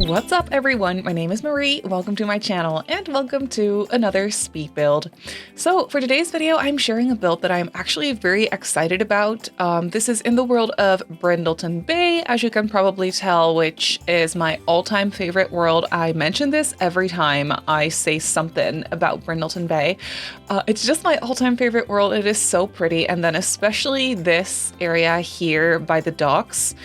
What's up everyone, my name is Marie, welcome to my channel, and welcome to another speed build. So for today's video, I'm sharing a build that I'm actually very excited about. This is in the world of Brindleton Bay, as you can probably tell, which is my all-time favorite world. I mention this every time I say something about Brindleton Bay. It's just my all-time favorite world. It is so pretty, and then especially this area here by the docks.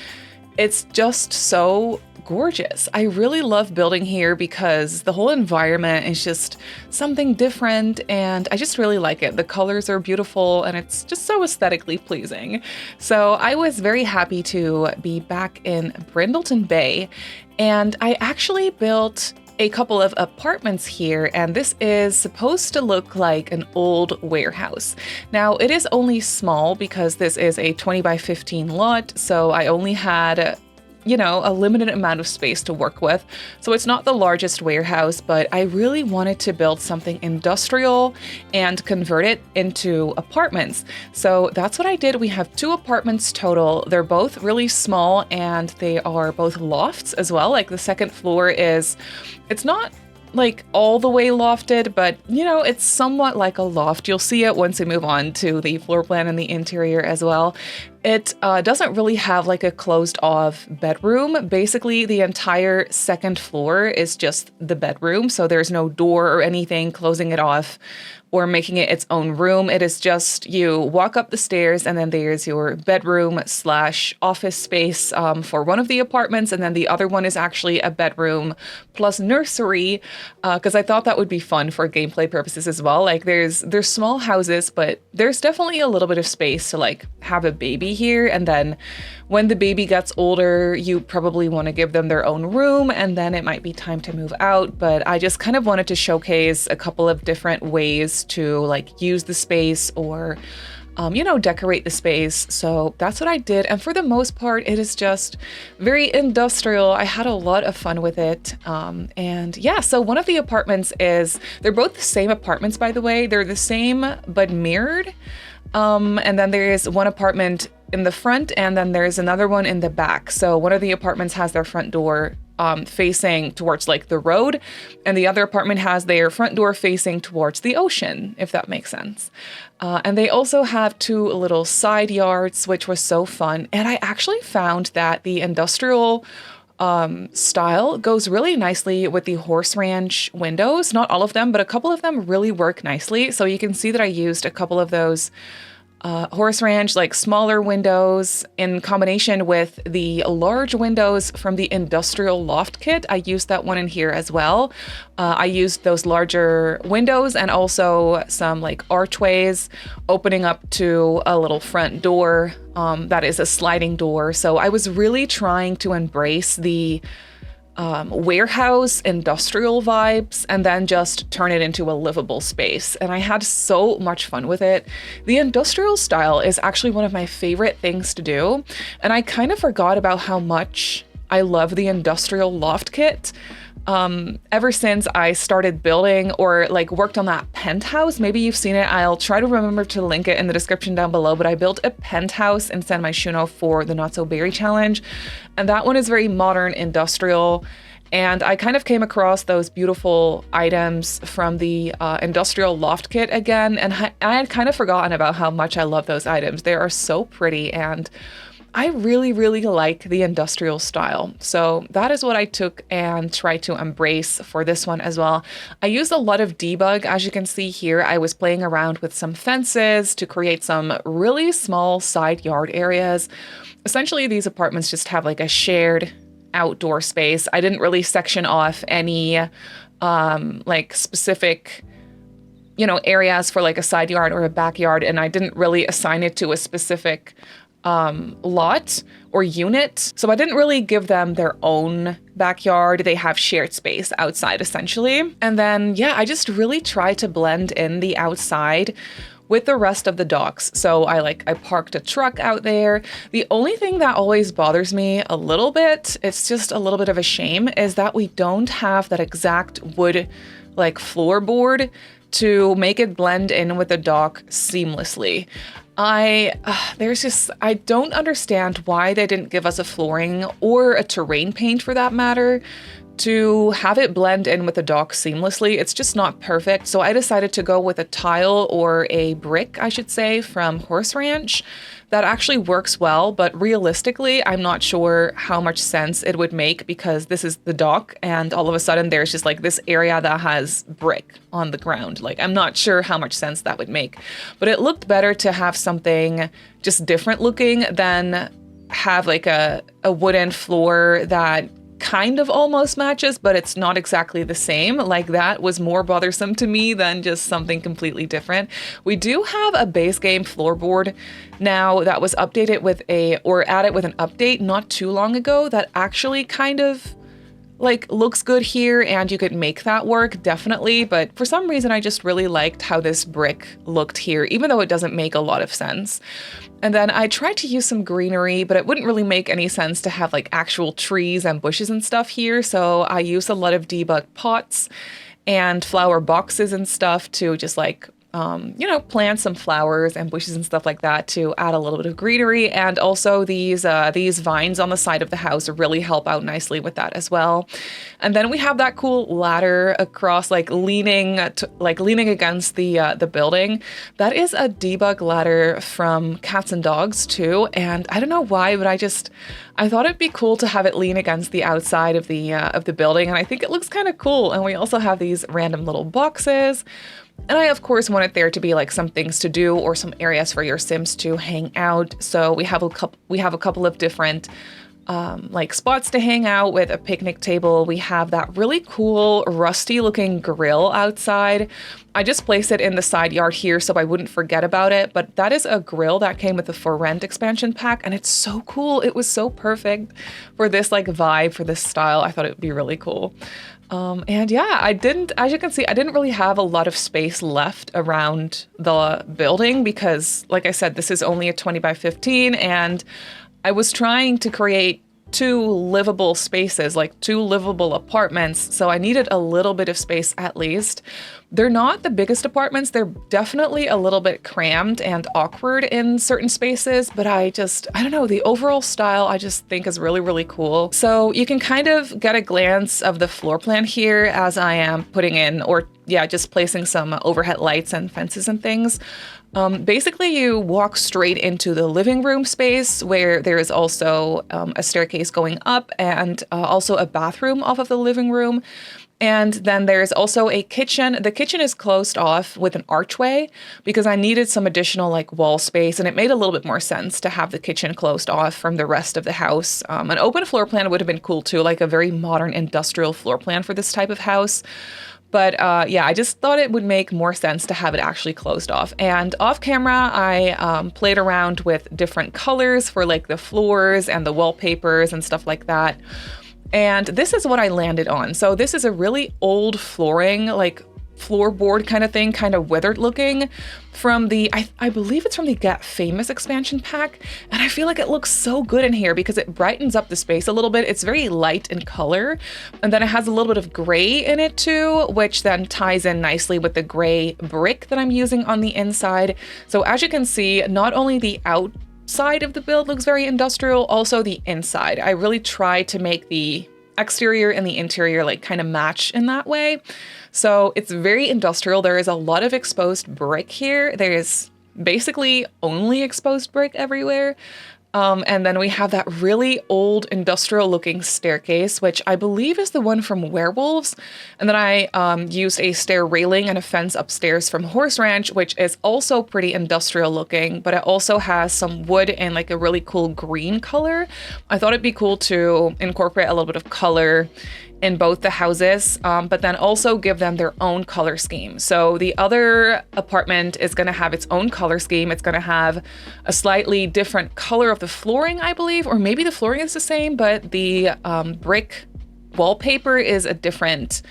It's just so gorgeous. I really love building here because the whole environment is just something different and I just really like it. The colors are beautiful and it's just so aesthetically pleasing. So I was very happy to be back in Brindleton Bay, and I actually built a couple of apartments here, and this is supposed to look like an old warehouse. Now it is only small because this is a 20 by 15 lot, so I only had a limited amount of space to work with. So it's not the largest warehouse, but I really wanted to build something industrial and convert it into apartments. So that's what I did. We have 2 apartments total. They're both really small and they are both lofts as well. Like the second floor it's not like all the way lofted, but it's somewhat like a loft. You'll see it once we move on to the floor plan and the interior as well. It doesn't really have like a closed off bedroom. Basically, the entire second floor is just the bedroom. So there's no door or anything closing it off or making it its own room. It is just you walk up the stairs and then there's your bedroom / office space for one of the apartments. And then the other one is actually a bedroom plus nursery, because I thought that would be fun for gameplay purposes as well. Like there's small houses, but there's definitely a little bit of space to like have a baby here. And then when the baby gets older, you probably want to give them their own room and then it might be time to move out. But I just kind of wanted to showcase a couple of different ways to like use the space or decorate the space. So that's what I did. And for the most part, it is just very industrial. I had a lot of fun with it. And yeah, so one of the apartments they're both the same apartments, by the way. They're the same, but mirrored. And then there is one apartment in the front and then there's another one in the back. So one of the apartments has their front door facing towards like the road, and the other apartment has their front door facing towards the ocean, if that makes sense. And they also have 2 little side yards, which was so fun. And I actually found that the industrial style goes really nicely with the horse ranch windows. Not all of them, but a couple of them really work nicely. So you can see that I used a couple of those horse ranch, like smaller windows in combination with the large windows from the industrial loft kit. I used that one in here as well. I used those larger windows and also some like archways opening up to a little front door that is a sliding door. So I was really trying to embrace the warehouse industrial vibes and then just turn it into a livable space. And I had so much fun with it. The industrial style is actually one of my favorite things to do. And I kind of forgot about how much I love the industrial loft kit. Ever since I started building or like worked on that penthouse. Maybe you've seen it. I'll try to remember to link it in the description down below, but I built a penthouse in San Myshuno for the Not So Berry challenge. And that one is very modern industrial. And I kind of came across those beautiful items from the industrial loft kit again. And I had kind of forgotten about how much I love those items. They are so pretty and I really, really like the industrial style. So that is what I took and tried to embrace for this one as well. I used a lot of debug. As you can see here, I was playing around with some fences to create some really small side yard areas. Essentially, these apartments just have like a shared outdoor space. I didn't really section off any like specific areas for like a side yard or a backyard, and I didn't really assign it to a specific lot or unit. So I didn't really give them their own backyard. They have shared space outside essentially. And then, yeah, I just really try to blend in the outside with the rest of the docks. So I parked a truck out there. The only thing that always bothers me a little bit, it's just a little bit of a shame, is that we don't have that exact wood like floorboard to make it blend in with the dock seamlessly. I don't understand why they didn't give us a flooring or a terrain paint for that matter to have it blend in with the dock seamlessly. It's just not perfect. So I decided to go with a tile or a brick, I should say, from Horse Ranch. That actually works well, but realistically, I'm not sure how much sense it would make because this is the dock and all of a sudden there's just like this area that has brick on the ground. Like, I'm not sure how much sense that would make, but it looked better to have something just different looking than have like a wooden floor that kind of almost matches, but it's not exactly the same. Like, that was more bothersome to me than just something completely different. We do have a base game floorboard now that was updated with added with an update not too long ago that actually kind of like looks good here, and you could make that work, definitely. But for some reason, I just really liked how this brick looked here, even though it doesn't make a lot of sense. And then I tried to use some greenery, but it wouldn't really make any sense to have like actual trees and bushes and stuff here. So I used a lot of debug pots and flower boxes and stuff to just like plant some flowers and bushes and stuff like that to add a little bit of greenery. And also these vines on the side of the house really help out nicely with that as well. And then we have that cool ladder across, like leaning against the building. That is a debug ladder from Cats and Dogs too. And I don't know why, but I thought it'd be cool to have it lean against the outside of the building. And I think it looks kind of cool. And we also have these random little boxes. And I, of course, wanted there to be like some things to do or some areas for your Sims to hang out. So we have a couple of different like spots to hang out with a picnic table. We have that really cool rusty looking grill outside. I just placed it in the side yard here so I wouldn't forget about it. But that is a grill that came with the For Rent expansion pack, and it's so cool. It was so perfect for this like vibe, for this style. I thought it would be really cool. And yeah, as you can see, I didn't really have a lot of space left around the building because, like I said, this is only a 20 by 15, and I was trying to create two livable spaces, like two livable apartments. So I needed a little bit of space at least. They're not the biggest apartments. They're definitely a little bit crammed and awkward in certain spaces, but I don't know, the overall style I just think is really, really cool. So you can kind of get a glance of the floor plan here as I am putting in, just placing some overhead lights and fences and things. Basically, you walk straight into the living room space where there is also a staircase going up and also a bathroom off of the living room. And then there's also a kitchen. The kitchen is closed off with an archway because I needed some additional like wall space, and it made a little bit more sense to have the kitchen closed off from the rest of the house. An open floor plan would have been cool too, like a very modern industrial floor plan for this type of house. But I just thought it would make more sense to have it actually closed off. And off camera, I played around with different colors for like the floors and the wallpapers and stuff like that. And this is what I landed on. So this is a really old flooring, like floorboard kind of thing, kind of weathered looking from I believe it's from the Get Famous expansion pack. And I feel like it looks so good in here because it brightens up the space a little bit. It's very light in color. And then it has a little bit of gray in it too, which then ties in nicely with the gray brick that I'm using on the inside. So as you can see, not only the outside of the build looks very industrial, also the inside. I really try to make the exterior and the interior like kind of match in that way. So it's very industrial. There is a lot of exposed brick here. There is basically only exposed brick everywhere. And then we have that really old industrial looking staircase, which I believe is the one from Werewolves. And then I used a stair railing and a fence upstairs from Horse Ranch, which is also pretty industrial looking, but it also has some wood in like a really cool green color. I thought it'd be cool to incorporate a little bit of color in both the houses, but then also give them their own color scheme. So the other apartment is gonna have its own color scheme. It's gonna have a slightly different color of the flooring, I believe, or maybe the flooring is the same, but the brick wallpaper is a different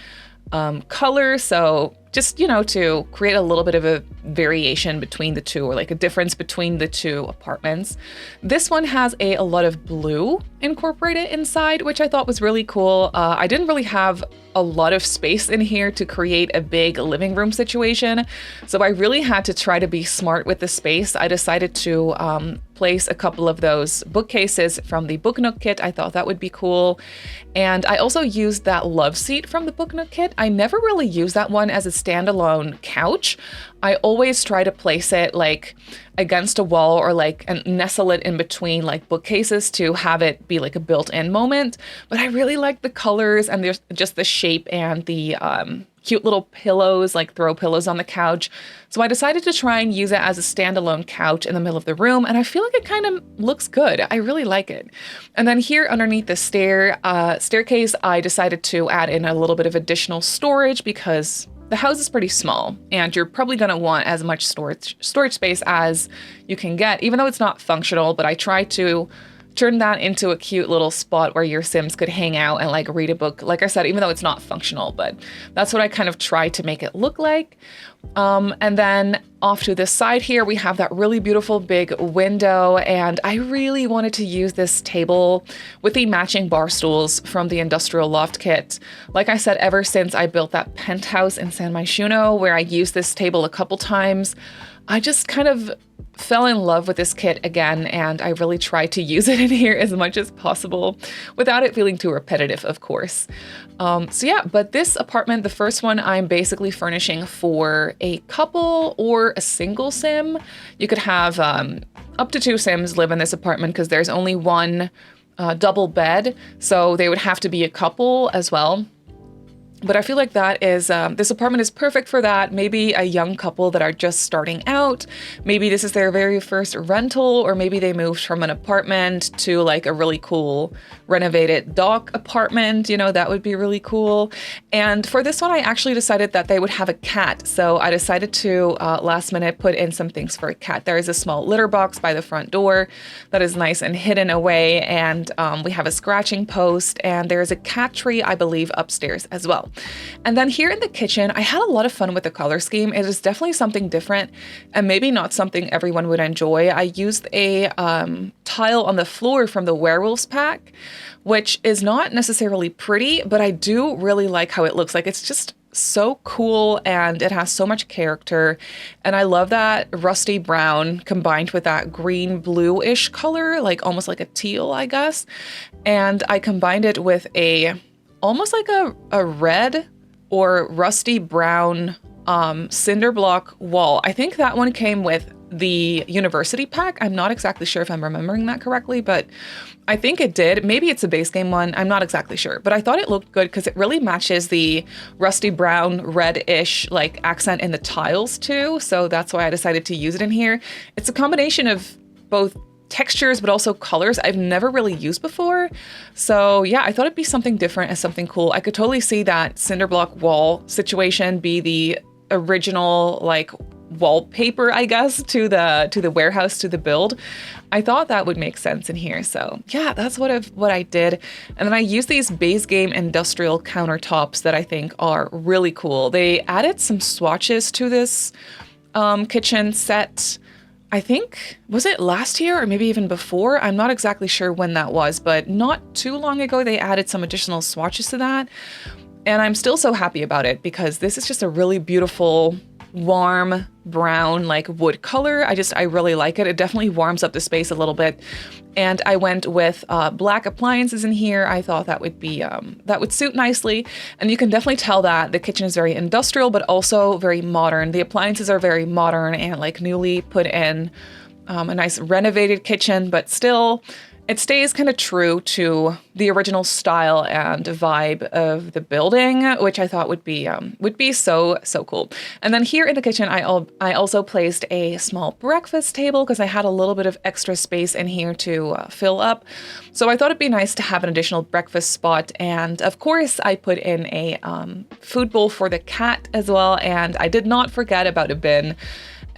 color. So just, to create a little bit of a variation between the two, or like a difference between the two apartments. This one has a lot of blue incorporated inside, which I thought was really cool. I didn't really have a lot of space in here to create a big living room situation, so I really had to try to be smart with the space. I decided to place a couple of those bookcases from the Book Nook kit. I thought that would be cool. And I also used that love seat from the Book Nook kit. I never really used that one as a standalone couch. I always try to place it like against a wall or like and nestle it in between like bookcases to have it be like a built-in moment. But I really like the colors and there's just the shape and the cute little pillows, like throw pillows on the couch. So I decided to try and use it as a standalone couch in the middle of the room, and I feel like it kind of looks good. I really like it. And then here underneath the staircase, I decided to add in a little bit of additional storage because the house is pretty small and you're probably going to want as much storage space as you can get, even though it's not functional. But I try to turn that into a cute little spot where your Sims could hang out and like read a book. Like I said, even though it's not functional, but that's what I kind of try to make it look like. And then off to this side here, we have that really beautiful big window. And I really wanted to use this table with the matching bar stools from the Industrial Loft kit. Like I said, ever since I built that penthouse in San Myshuno, where I used this table a couple times, I just kind of fell in love with this kit again, and I really tried to use it in here as much as possible without it feeling too repetitive, of course. So yeah, but this apartment, the first one, I'm basically furnishing for a couple or a single Sim. You could have up to 2 Sims live in this apartment because there's only one double bed, so they would have to be a couple as well. But I feel like that is, this apartment is perfect for that. Maybe a young couple that are just starting out. Maybe this is their very first rental, or maybe they moved from an apartment to like a really cool renovated dock apartment. You know, that would be really cool. And for this one, I actually decided that they would have a cat. So I decided to last minute put in some things for a cat. There is a small litter box by the front door that is nice and hidden away. And we have a scratching post, and there's a cat tree, I believe, upstairs as well. And then here in the kitchen, I had a lot of fun with the color scheme. It is definitely something different and maybe not something everyone would enjoy. I used a tile on the floor from the Werewolves pack, which is not necessarily pretty, but I do really like how it looks. Like, it's just so cool and it has so much character. And I love that rusty brown combined with that green blue-ish color, like almost like a teal, I guess. And I combined it with almost like a red or rusty brown cinder block wall. I think that one came with the university pack. I'm not exactly sure if I'm remembering that correctly, but I think it did. Maybe it's a base game one. I'm not exactly sure, but I thought it looked good because it really matches the rusty brown red-ish like accent in the tiles too. So that's why I decided to use it in here. It's a combination of both textures, but also colors I've never really used before. So yeah, I thought it'd be something different and something cool. I could totally see that cinder block wall situation be the original like wallpaper, I guess, to the warehouse, to the build. I thought that would make sense in here. So yeah, that's what I did. And then I used these base game industrial countertops that I think are really cool. They added some swatches to this kitchen set. I think, was it last year or maybe even before? I'm not exactly sure when that was, but not too long ago, they added some additional swatches to that. And I'm still so happy about it because this is just a really beautiful, warm brown, like wood color. I really like it. It definitely warms up the space a little bit. And I went with black appliances in here. I thought that would be, that would suit nicely. And you can definitely tell that the kitchen is very industrial, but also very modern. The appliances are very modern and like newly put in, a nice renovated kitchen, but still it stays kind of true to the original style and vibe of the building, which I thought would be so cool. And then here in the kitchen, I also placed a small breakfast table because I had a little bit of extra space in here to fill up. So I thought it'd be nice to have an additional breakfast spot. And of course, I put in a food bowl for the cat as well. And I did not forget about a bin.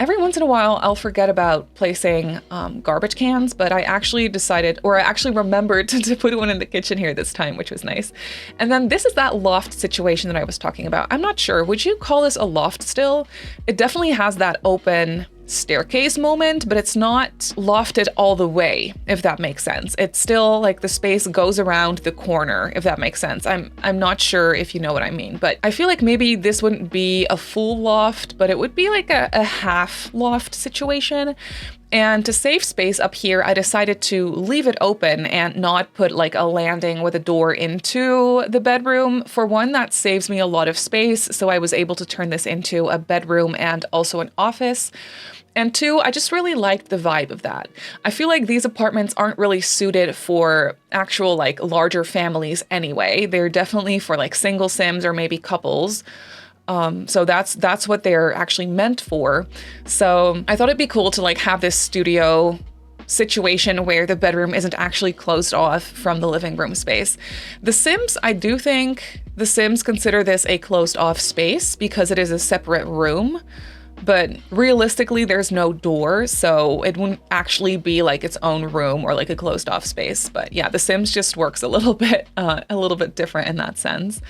Every once in a while, I'll forget about placing garbage cans, but I actually remembered to put one in the kitchen here this time, which was nice. And then this is that loft situation that I was talking about. I'm not sure, would you call this a loft still? It definitely has that open staircase moment, but it's not lofted all the way, if that makes sense. It's still like the space goes around the corner, if that makes sense. I'm not sure if you know what I mean, but I feel like maybe this wouldn't be a full loft, but it would be like a half loft situation. And to save space up here, I decided to leave it open and not put like a landing with a door into the bedroom. For one, that saves me a lot of space, so I was able to turn this into a bedroom and also an office. And two, I just really liked the vibe of that. I feel like these apartments aren't really suited for actual like larger families anyway. They're definitely for like single sims or maybe couples. So that's what they're actually meant for. So I thought it'd be cool to like have this studio situation where the bedroom isn't actually closed off from the living room space. The Sims, I do think the Sims consider this a closed off space because it is a separate room. But realistically, there's no door, so it wouldn't actually be like its own room or like a closed off space. But yeah, The Sims just works a little bit different in that sense.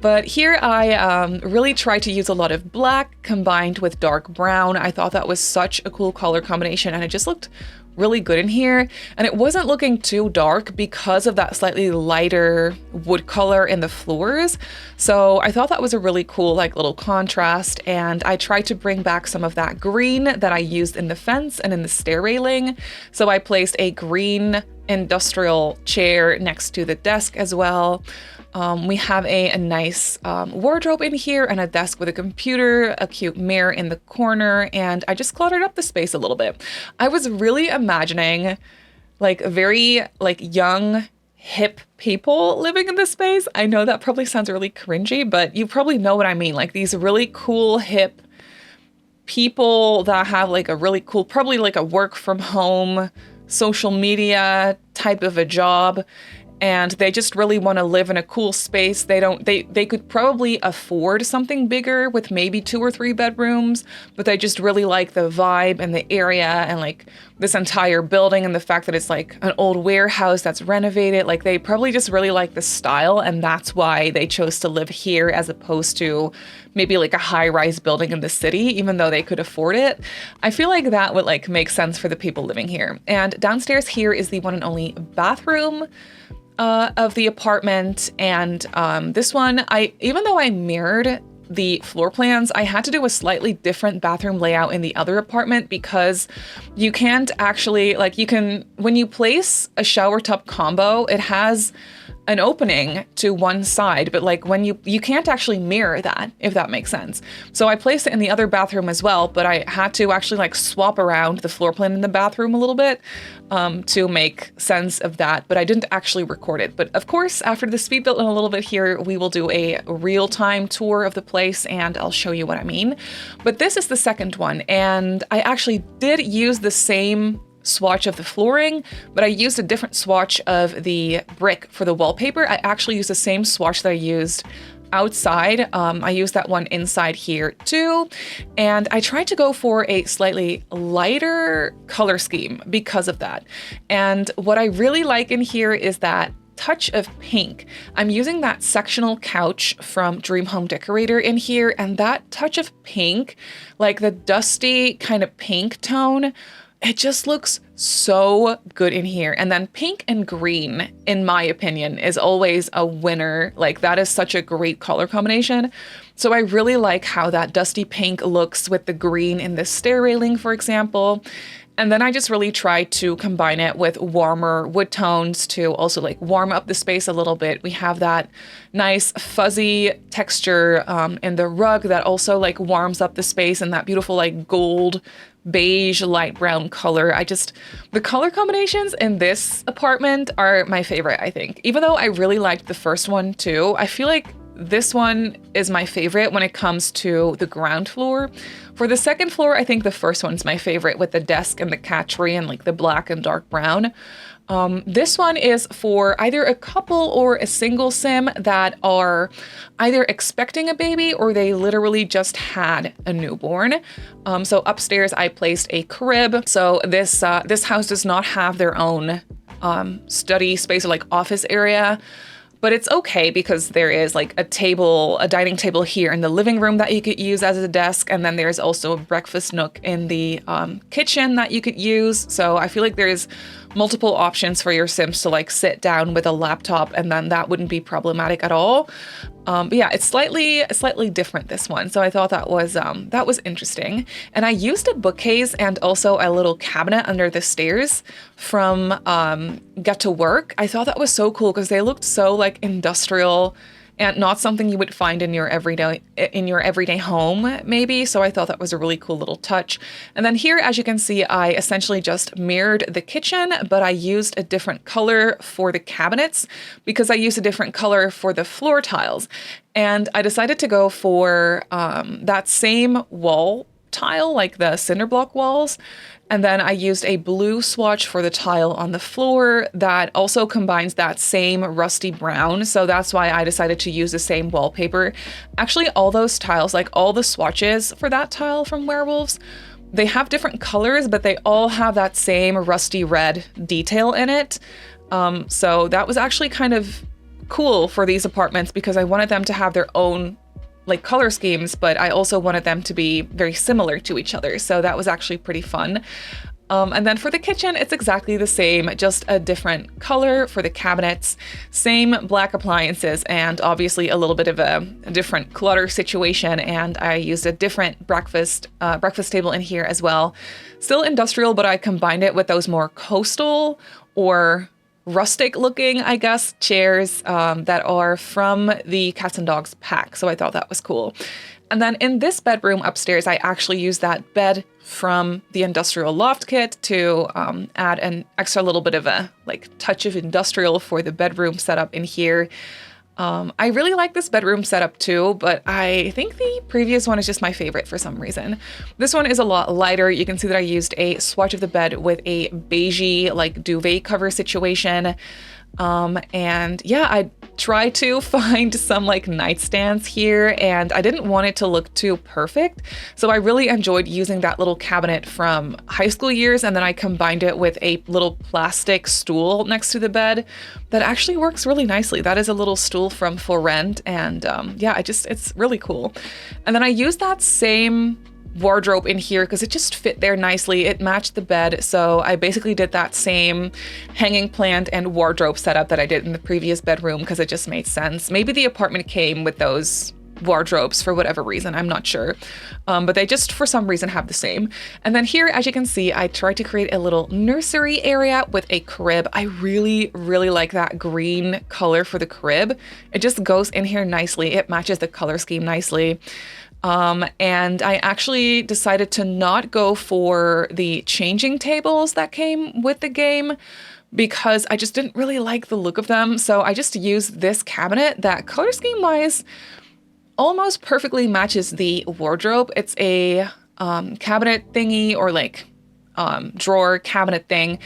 But here I really tried to use a lot of black combined with dark brown. I thought that was such a cool color combination, and it just looked really good in here. And it wasn't looking too dark because of that slightly lighter wood color in the floors. So I thought that was a really cool like little contrast. And I tried to bring back some of that green that I used in the fence and in the stair railing. So I placed a green industrial chair next to the desk as well. We have a nice wardrobe in here and a desk with a computer, a cute mirror in the corner, and I just cluttered up the space a little bit. I was really imagining like very like young, hip people living in this space. I know that probably sounds really cringy, but you probably know what I mean. Like these really cool, hip people that have like a really cool, probably like a work from home, social media type of a job. And they just really want to live in a cool space. They could probably afford something bigger with maybe 2 or 3 bedrooms, but they just really like the vibe and the area and like this entire building and the fact that it's like an old warehouse that's renovated. Like they probably just really like the style, and that's why they chose to live here as opposed to maybe like a high-rise building in the city, even though they could afford it. I feel like that would like make sense for the people living here. And downstairs here is the one and only bathroom of the apartment, and this one, even though I mirrored the floor plans, I had to do a slightly different bathroom layout in the other apartment because you can't actually, like when you place a shower tub combo, it has an opening to one side, but like when you can't actually mirror that, if that makes sense. So I placed it in the other bathroom as well, but I had to actually like swap around the floor plan in the bathroom a little bit to make sense of that, but I didn't actually record it. But of course, after the speed build in a little bit here, we will do a real-time tour of the place and I'll show you what I mean. But this is the second one, and I actually did use the same swatch of the flooring, but I used a different swatch of the brick for the wallpaper. I actually used the same swatch that I used outside. I used that one inside here too. And I tried to go for a slightly lighter color scheme because of that. And what I really like in here is that touch of pink. I'm using that sectional couch from Dream Home Decorator in here, and that touch of pink, like the dusty kind of pink tone, it just looks so good in here. And then pink and green, in my opinion, is always a winner. Like that is such a great color combination. So I really like how that dusty pink looks with the green in the stair railing, for example. And then I just really tried to combine it with warmer wood tones to also like warm up the space a little bit. We have that nice fuzzy texture in the rug that also like warms up the space, and that beautiful like gold, beige, light brown color. The color combinations in this apartment are my favorite, I think. Even though I really liked the first one too, I feel like this one is my favorite when it comes to the ground floor. For the second floor, I think the first one's my favorite with the desk and the cat tree and like the black and dark brown. This one is for either a couple or a single sim that are either expecting a baby or they literally just had a newborn. So upstairs I placed a crib. So this house does not have their own study space or like office area. But it's okay because there is like a dining table here in the living room that you could use as a desk. And then there's also a breakfast nook in the kitchen that you could use. So I feel like there's multiple options for your Sims to like sit down with a laptop, and then that wouldn't be problematic at all. But yeah, it's slightly different, this one. So I thought that was interesting. And I used a bookcase and also a little cabinet under the stairs from Get to Work. I thought that was so cool because they looked so like industrial and not something you would find in your everyday home, maybe. So I thought that was a really cool little touch. And then here, as you can see, I essentially just mirrored the kitchen, but I used a different color for the cabinets because I used a different color for the floor tiles. And I decided to go for that same wall tile, like the cinder block walls. And then I used a blue swatch for the tile on the floor that also combines that same rusty brown. So that's why I decided to use the same wallpaper. Actually, all those tiles, like all the swatches for that tile from Werewolves, they have different colors, but they all have that same rusty red detail in it. So that was actually kind of cool for these apartments because I wanted them to have their own like color schemes, but I also wanted them to be very similar to each other. So that was actually pretty fun. And then for the kitchen, it's exactly the same, just a different color for the cabinets, same black appliances, and obviously a little bit of a different clutter situation. And I used a different breakfast table in here as well. Still industrial, but I combined it with those more coastal or rustic looking, I guess, chairs that are from the Cats and Dogs pack. So I thought that was cool. And then in this bedroom upstairs, I actually used that bed from the industrial loft kit to add an extra little bit of a like touch of industrial for the bedroom setup in here. I really like this bedroom setup too, but I think the previous one is just my favorite for some reason. This one is a lot lighter. You can see that I used a swatch of the bed with a beigey like duvet cover situation. And yeah, I tried to find some like nightstands here, and I didn't want it to look too perfect. So I really enjoyed using that little cabinet from high school years, and then I combined it with a little plastic stool next to the bed that actually works really nicely. That is a little stool from For Rent, and yeah, it's really cool. And then I used that same wardrobe in here because it just fit there nicely. It matched the bed. So I basically did that same hanging plant and wardrobe setup that I did in the previous bedroom because it just made sense. Maybe the apartment came with those wardrobes for whatever reason, I'm not sure. But they just for some reason have the same. And then here, as you can see, I tried to create a little nursery area with a crib. I really like that green color for the crib. It just goes in here nicely. It matches the color scheme nicely. And I actually decided to not go for the changing tables that came with the game because I just didn't really like the look of them. So I just used this cabinet that color scheme wise almost perfectly matches the wardrobe. It's a cabinet thingy or like drawer cabinet thing.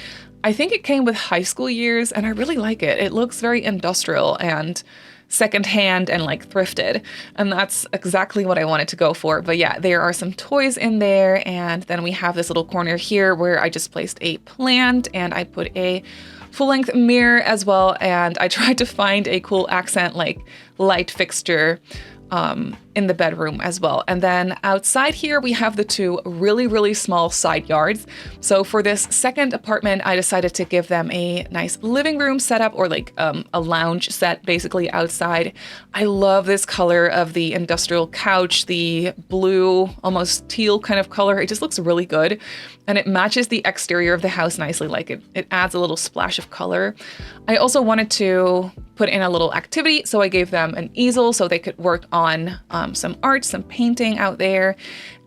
I think it came with high school years and I really like it. It looks very industrial and secondhand and like thrifted, and that's exactly what I wanted to go for. But yeah, there are some toys in there, and then we have this little corner here where I just placed a plant and I put a full-length mirror as well, and I tried to find a cool accent like light fixture in the bedroom as well. And then outside here, we have the two really small side yards. So for this second apartment, I decided to give them a nice living room setup or like a lounge set basically outside. I love this color of the industrial couch, the blue, almost teal kind of color. It just looks really good. And it matches the exterior of the house nicely. Like it adds a little splash of color. I also wanted to put in a little activity, so I gave them an easel so they could work on some art, some painting out there.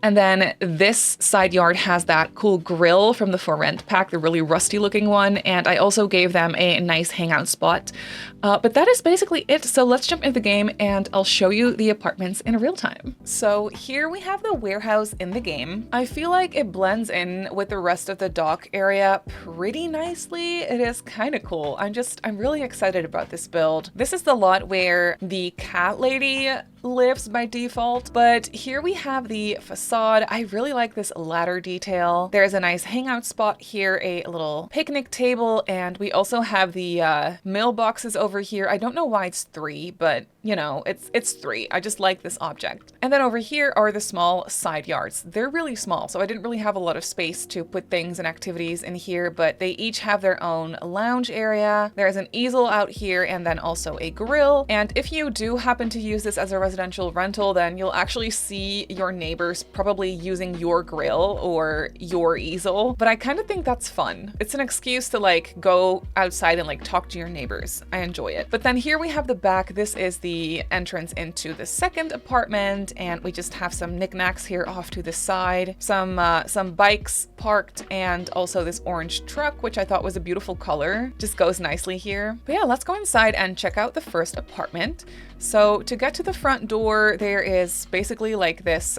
And then this side yard has that cool grill from the For Rent pack, the really rusty looking one. And I also gave them a nice hangout spot. But that is basically it. So let's jump into the game and I'll show you the apartments in real time. So here we have the warehouse in the game. I feel like it blends in with the rest of the dock area pretty nicely. It is kind of cool. I'm really excited about this build. This is the lot where the cat lady lives by default, but here we have the facade facade. I really like this ladder detail. There's a nice hangout spot here, a little picnic table, and we also have the mailboxes over here. I don't know why it's 3, but you know, it's 3. I just like this object. And then over here are the small side yards. They're really small, so I didn't really have a lot of space to put things and activities in here, but they each have their own lounge area. There's an easel out here and then also a grill. And if you do happen to use this as a residential rental, then you'll actually see your neighbors probably using your grill or your easel. But I kind of think that's fun. It's an excuse to like go outside and like talk to your neighbors. I enjoy it. But then here we have the back. This is the entrance into the second apartment, and we just have some knickknacks here off to the side, some bikes parked, and also this orange truck, which I thought was a beautiful color. Just goes nicely here. But yeah, let's go inside and check out the first apartment. So to get to the front door, there is basically like this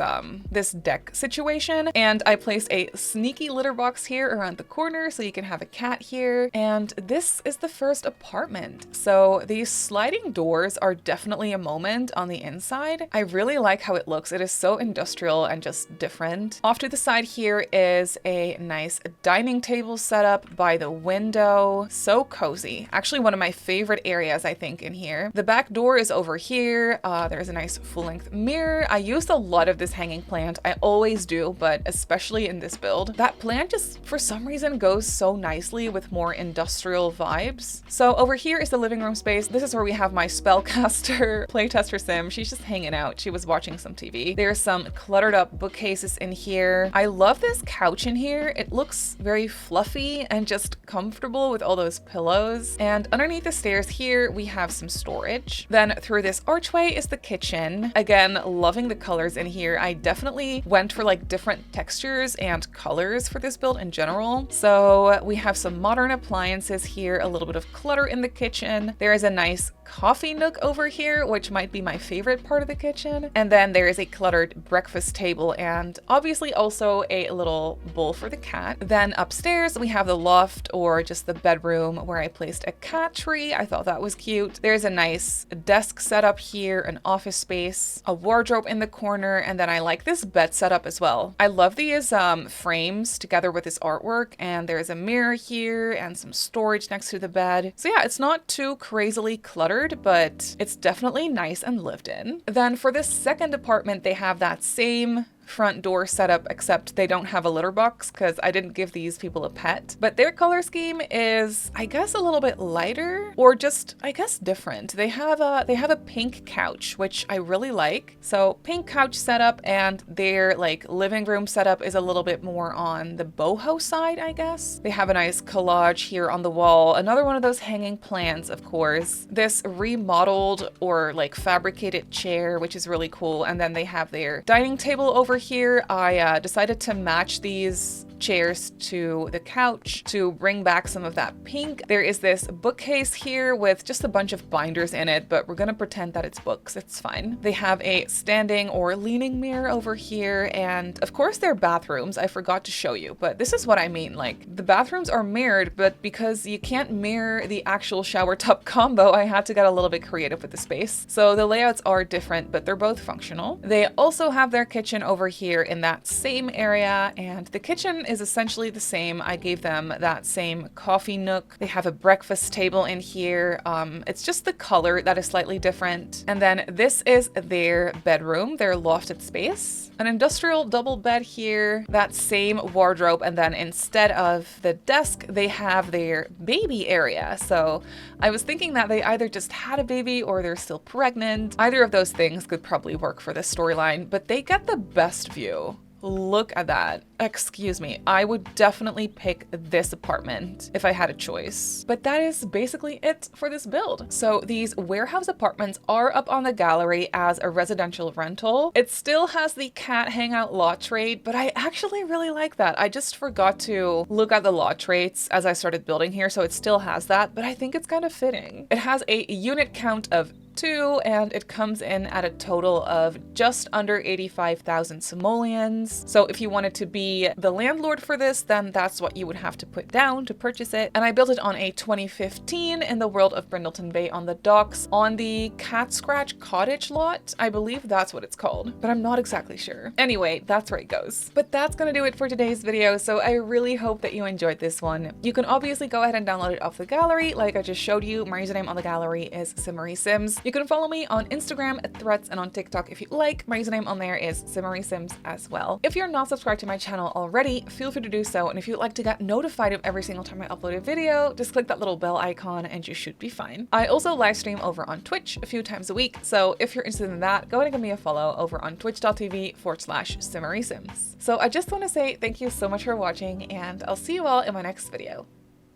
this deck situation, and I placed a sneaky litter box here around the corner so you can have a cat here. And this is the first apartment. So these sliding doors are definitely a moment on the inside. I really like how it looks. It is so industrial and just different. Off to the side here is a nice dining table setup by the window. So cozy. Actually one of my favorite areas, I think, in here. The back door is over here. There's a nice full-length mirror. I used a lot of this hanging plant. I always do, but especially in this build. That plant just, for some reason, goes so nicely with more industrial vibes. So over here is the living room space. This is where we have my spellcaster playtester sim. She's just hanging out. She was watching some TV. There's some cluttered up bookcases in here. I love this couch in here. It looks very fluffy and just comfortable with all those pillows. And underneath the stairs here, we have some storage. Then through this archway is the kitchen. Again, loving the colors in here. I definitely went for like different textures and colors for this build in general. So we have some modern appliances here, a little bit of clutter in the kitchen. There is a nice coffee nook over here, which might be my favorite part of the kitchen. And then there is a cluttered breakfast table and obviously also a little bowl for the cat. Then upstairs we have the loft, or just the bedroom, where I placed a cat tree. I thought that was cute. There's a nice desk setup here, an office space, a wardrobe in the corner, and then I like this bed setup as well. I love these frames together with this artwork, and there's a mirror here and some storage next to the bed. So yeah, it's not too crazily cluttered, but it's definitely nice and lived in. Then for this second apartment, they have that same front door setup, except they don't have a litter box because I didn't give these people a pet. But their color scheme is, I guess, a little bit lighter, or just, I guess, different. They have a pink couch, which I really like. So pink couch setup, and their like living room setup is a little bit more on the boho side, I guess. They have a nice collage here on the wall. Another one of those hanging plants, of course. This remodeled or like fabricated chair, which is really cool. And then they have their dining table over here. I decided to match these chairs to the couch to bring back some of that pink. There is this bookcase here with just a bunch of binders in it, but we're gonna pretend that it's books. It's fine. They have a standing or leaning mirror over here, and of course they're bathrooms. I forgot to show you, but this is what I mean. Like, the bathrooms are mirrored, but because you can't mirror the actual shower tub combo, I had to get a little bit creative with the space. So the layouts are different, but they're both functional. They also have their kitchen over here in that same area, and the kitchen is essentially the same. I gave them that same coffee nook. They have a breakfast table in here. It's just the color that is slightly different. And then this is their bedroom, their lofted space. An industrial double bed here, that same wardrobe, and then instead of the desk, they have their baby area. So I was thinking that they either just had a baby or they're still pregnant. Either of those things could probably work for this storyline, but they get the best view. Look at that. Excuse me. I would definitely pick this apartment if I had a choice. But that is basically it for this build. So these warehouse apartments are up on the gallery as a residential rental. It still has the cat hangout lot trait, but I actually really like that. I just forgot to look at the lot traits as I started building here, so it still has that, but I think it's kind of fitting. It has a unit count of 2, and it comes in at a total of just under 85,000 simoleons. So if you wanted to be the landlord for this, then that's what you would have to put down to purchase it. And I built it on a 2015 in the world of Brindleton Bay on the docks on the Cat Scratch Cottage lot. I believe that's what it's called, but I'm not exactly sure. Anyway, that's where it goes. But that's gonna do it for today's video, so I really hope that you enjoyed this one. You can obviously go ahead and download it off the gallery like I just showed you. My username on the gallery is Simmary Sims. You can follow me on Instagram, Threads, and on TikTok if you like. My username on there is Simmary Sims as well. If you're not subscribed to my channel already, feel free to do so, and if you'd like to get notified of every single time I upload a video, just click that little bell icon and you should be fine. I also live stream over on Twitch a few times a week, so if you're interested in that, go ahead and give me a follow over on twitch.tv/SimmarySims. So I just want to say thank you so much for watching, and I'll see you all in my next video.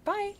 Bye!